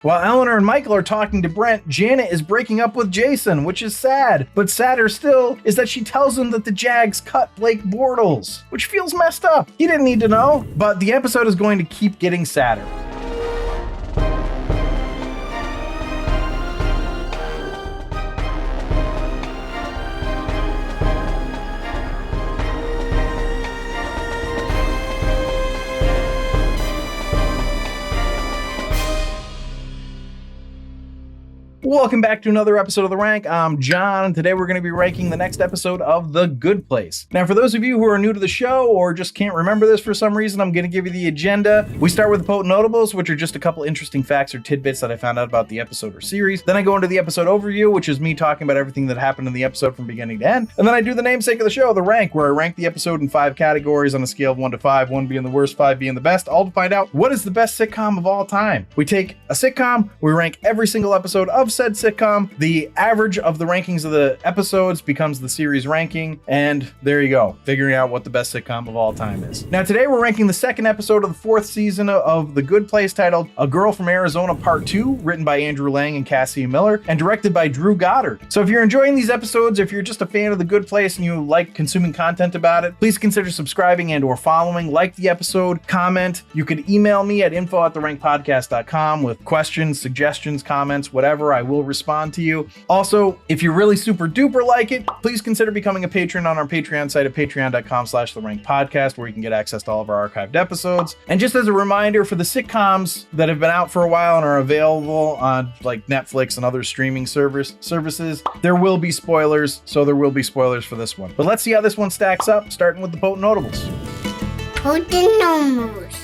While Eleanor and Michael are talking to Brent, Janet is breaking up with Jason, which is sad. But sadder still is that she tells him that the Jags cut Blake Bortles, which feels messed up. He didn't need to know, but the episode is going to keep getting sadder. Welcome back to another episode of The Rank. I'm John, and today we're going to be ranking the next episode of The Good Place. Now, for those of you who are new to the show or just can't remember this for some reason, I'm going to give you the agenda. We start with the potent notables, which are just a couple interesting facts or tidbits that I found out about the episode or series. Then I go into the episode overview, which is me talking about everything that happened in the episode from beginning to end. And then I do the namesake of the show, The Rank, where I rank the episode in 5 categories on a scale of 1 to 5, 1 being the worst, 5 being the best, all to find out what is the best sitcom of all time. We take a sitcom, we rank every single episode of said sitcom. The average of the rankings of the episodes becomes the series ranking, and there you go, figuring out what the best sitcom of all time is. Now today we're ranking the second episode of the 4th season of The Good Place, titled A Girl from Arizona Part 2, written by Andrew Lang and Cassie Miller, and directed by Drew Goddard. So if you're enjoying these episodes, if you're just a fan of The Good Place and you like consuming content about it, please consider subscribing and or following, like the episode, comment. You could email me at info@therankpodcast.com with questions, suggestions, comments, whatever. I will respond to you. Also, if you really super duper like it, please consider becoming a patron on our Patreon site at patreon.com/therankpodcast, where you can get access to all of our archived episodes. And just as a reminder, for the sitcoms that have been out for a while and are available on like Netflix and other streaming services, there will be spoilers, so there will be spoilers for this one. But let's see how this one stacks up, starting with the potent notables. Potent notables.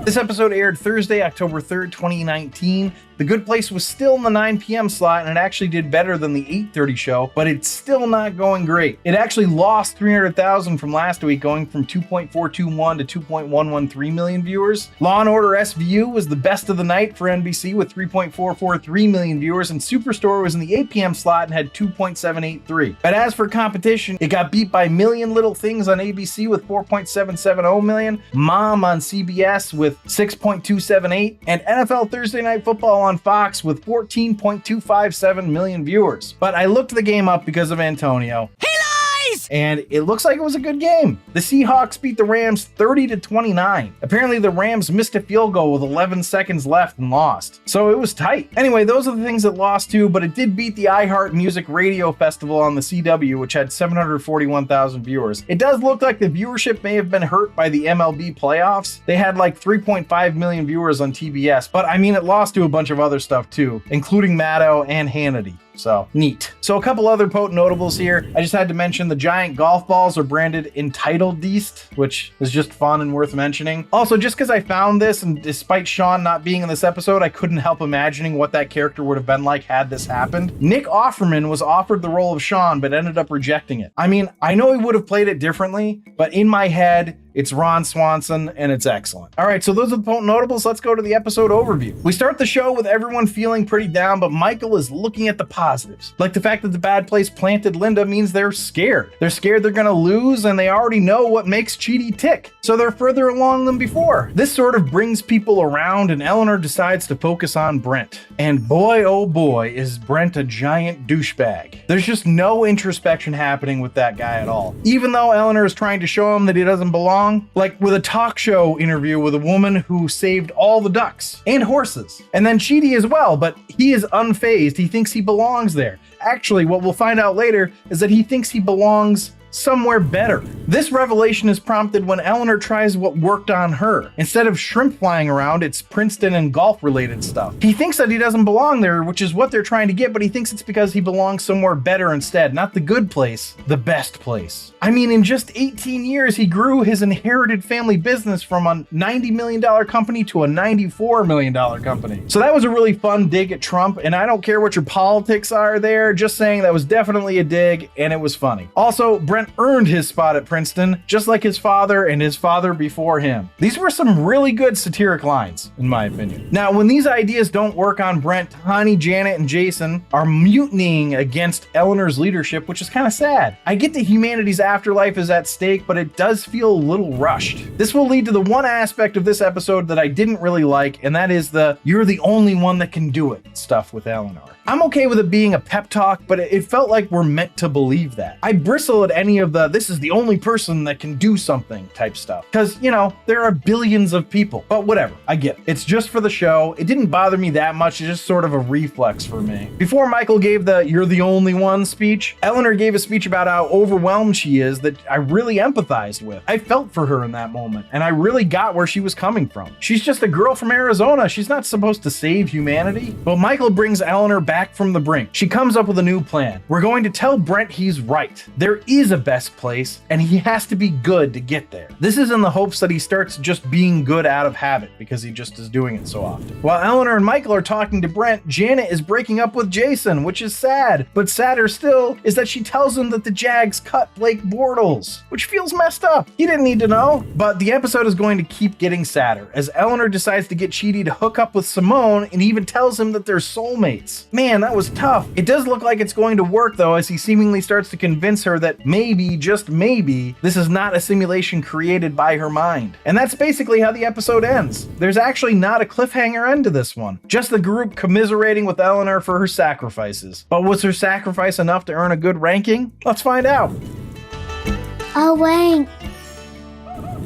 This episode aired Thursday, October 3rd, 2019. The Good Place was still in the 9 p.m. slot, and it actually did better than the 8:30 show, but it's still not going great. It actually lost 300,000 from last week, going from 2.421 to 2.113 million viewers. Law & Order SVU was the best of the night for NBC with 3.443 million viewers, and Superstore was in the 8 p.m. slot and had 2.783. But as for competition, it got beat by Million Little Things on ABC with 4.770 million, Mom on CBS with 6.278, and NFL Thursday Night Football on Fox with 14.257 million viewers. But I looked the game up because of Antonio. He lies! And it looks like it was a good game. The Seahawks beat the Rams 30-29. Apparently the Rams missed a field goal with 11 seconds left and lost. So it was tight. Anyway, those are the things that lost too, but it did beat the iHeart Music Radio Festival on the CW, which had 741,000 viewers. It does look like the viewership may have been hurt by the MLB playoffs. They had like 3.5 million viewers on TBS, but I mean, it lost to a bunch of other stuff too, including Maddow and Hannity. So neat. So a couple other potent notables here. I just had to mention the giant golf balls are branded Entitled Deist, which is just fun and worth mentioning. Also, just because I found this, and despite Sean not being in this episode, I couldn't help imagining what that character would have been like had this happened. Nick Offerman was offered the role of Sean, but ended up rejecting it. I mean, I know he would have played it differently, but in my head, it's Ron Swanson, and it's excellent. All right, so those are the potent notables. Let's go to the episode overview. We start the show with everyone feeling pretty down, but Michael is looking at the positives. Like the fact that the bad place planted Linda means they're scared. They're scared they're gonna lose, and they already know what makes Chidi tick, so they're further along than before. This sort of brings people around, and Eleanor decides to focus on Brent. And boy, oh boy, is Brent a giant douchebag. There's just no introspection happening with that guy at all. Even though Eleanor is trying to show him that he doesn't belong, like with a talk show interview with a woman who saved all the ducks and horses, and then Chidi as well, but he is unfazed. He thinks he belongs there. Actually, what we'll find out later is that he thinks he belongs somewhere better. This revelation is prompted when Eleanor tries what worked on her. Instead of shrimp flying around, it's Princeton and golf related stuff. He thinks that he doesn't belong there, which is what they're trying to get, but he thinks it's because he belongs somewhere better instead. Not the good place, the best place. I mean, in just 18 years, he grew his inherited family business from a $90 million company to a $94 million company. So that was a really fun dig at Trump, and I don't care what your politics are there, just saying that was definitely a dig, and it was funny. Also, Brent Brent earned his spot at Princeton, just like his father and his father before him. These were some really good satiric lines, in my opinion. Now, when these ideas don't work on Brent, Honey, Janet, and Jason are mutinying against Eleanor's leadership, which is kind of sad. I get that humanity's afterlife is at stake, but it does feel a little rushed. This will lead to the one aspect of this episode that I didn't really like, and that is the "you're the only one that can do it" stuff with Eleanor. I'm okay with it being a pep talk, but it felt like we're meant to believe that. I bristle at any of the "this is the only person that can do something" type stuff. Because, you know, there are billions of people. But whatever, I get it. It's just for the show. It didn't bother me that much. It's just sort of a reflex for me. Before Michael gave the "you're the only one" speech, Eleanor gave a speech about how overwhelmed she is that I really empathized with. I felt for her in that moment, and I really got where she was coming from. She's just a girl from Arizona. She's not supposed to save humanity. But Michael brings Eleanor back from the brink. She comes up with a new plan. We're going to tell Brent he's right. There is a best place, and he has to be good to get there. This is in the hopes that he starts just being good out of habit, because he just is doing it so often. While Eleanor and Michael are talking to Brent, Janet is breaking up with Jason, which is sad. But sadder still is that she tells him that the Jags cut Blake Bortles, which feels messed up. He didn't need to know. But the episode is going to keep getting sadder, as Eleanor decides to get Chidi to hook up with Simone and even tells him that they're soulmates. Man, that was tough. It does look like it's going to work though, as he seemingly starts to convince her that maybe, just maybe, this is not a simulation created by her mind. And that's basically how the episode ends. There's actually not a cliffhanger end to this one. Just the group commiserating with Eleanor for her sacrifices. But was her sacrifice enough to earn a good ranking? Let's find out. A rank.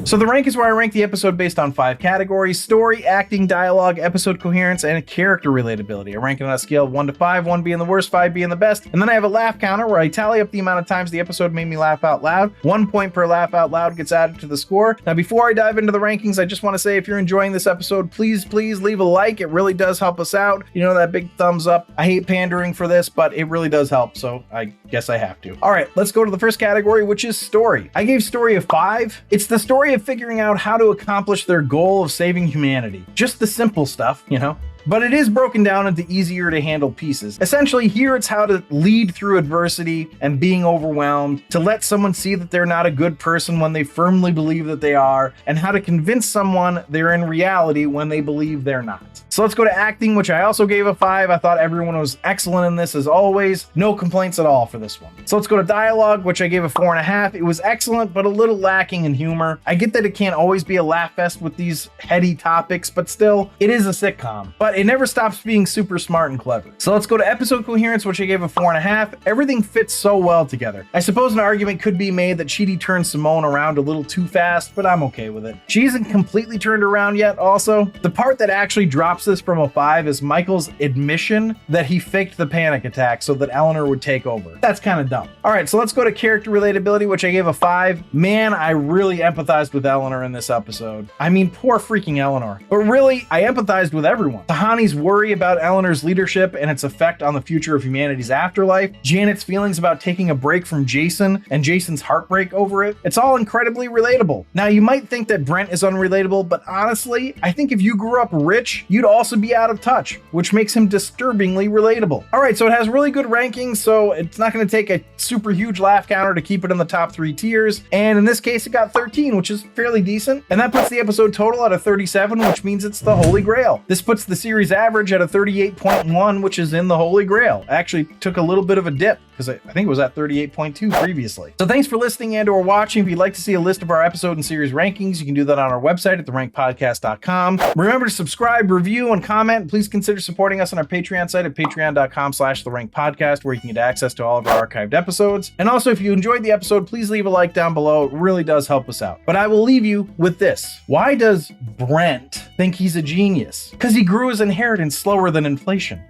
So the rank is where I rank the episode based on 5 categories: story, acting, dialogue, episode coherence, and character relatability. I rank it on a scale of 1 to 5, 1 being the worst, 5 being the best. And then I have a laugh counter where I tally up the amount of times the episode made me laugh out loud. 1 point per laugh out loud gets added to the score. Now, before I dive into the rankings, I just want to say, if you're enjoying this episode, please leave a like. It really does help us out. You know, that big thumbs up. I hate pandering for this, but it really does help, so I guess I have to. All right, let's go to the first category, which is story. I gave story a 5. It's the story of figuring out how to accomplish their goal of saving humanity. Just the simple stuff, you know? But it is broken down into easier to handle pieces. Essentially, here it's how to lead through adversity and being overwhelmed, to let someone see that they're not a good person when they firmly believe that they are, and how to convince someone they're in reality when they believe they're not. So let's go to acting, which I also gave a 5. I thought everyone was excellent in this as always. No complaints at all for this one. So let's go to dialogue, which I gave a 4.5. It was excellent, but a little lacking in humor. I get that it can't always be a laugh fest with these heady topics, but still, it is a sitcom. But it never stops being super smart and clever. So let's go to episode coherence, which I gave a 4.5. Everything fits so well together. I suppose an argument could be made that Chidi turned Simone around a little too fast, but I'm okay with it. She isn't completely turned around yet also. The part that actually drops this from a 5 is Michael's admission that he faked the panic attack so that Eleanor would take over. That's kind of dumb. All right, so let's go to character relatability, which I gave a 5. Man, I really empathized with Eleanor in this episode. I mean, poor freaking Eleanor. But really, I empathized with everyone. Tahani's worry about Eleanor's leadership and its effect on the future of humanity's afterlife, Janet's feelings about taking a break from Jason and Jason's heartbreak over it. It's all incredibly relatable. Now, you might think that Brent is unrelatable, but honestly, I think if you grew up rich, you'd also be out of touch, which makes him disturbingly relatable. All right, so it has really good rankings, so it's not going to take a super huge laugh counter to keep it in the top 3 tiers. And in this case, it got 13, which is fairly decent. And that puts the episode total at a 37, which means it's the Holy Grail. This puts the series average at a 38.1, which is in the Holy Grail. Actually took a little bit of a dip because I think it was at 38.2 previously. So thanks for listening and or watching. If you'd like to see a list of our episode and series rankings, you can do that on our website at therankpodcast.com. Remember to subscribe, review, and comment. Please consider supporting us on our Patreon site at patreon.com/therankpodcast, where you can get access to all of our archived episodes. And also, if you enjoyed the episode, please leave a like down below. It really does help us out. But I will leave you with this. Why does Brent think he's a genius? Because he grew his inheritance slower than inflation.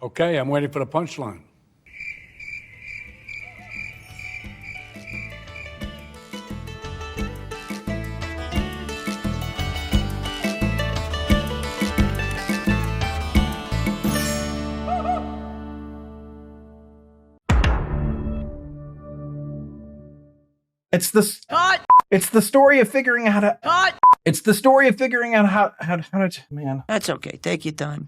Okay, I'm waiting for the punchline. It's the story of figuring out how to. It's the story of figuring out how to. Man. That's okay. Take your time.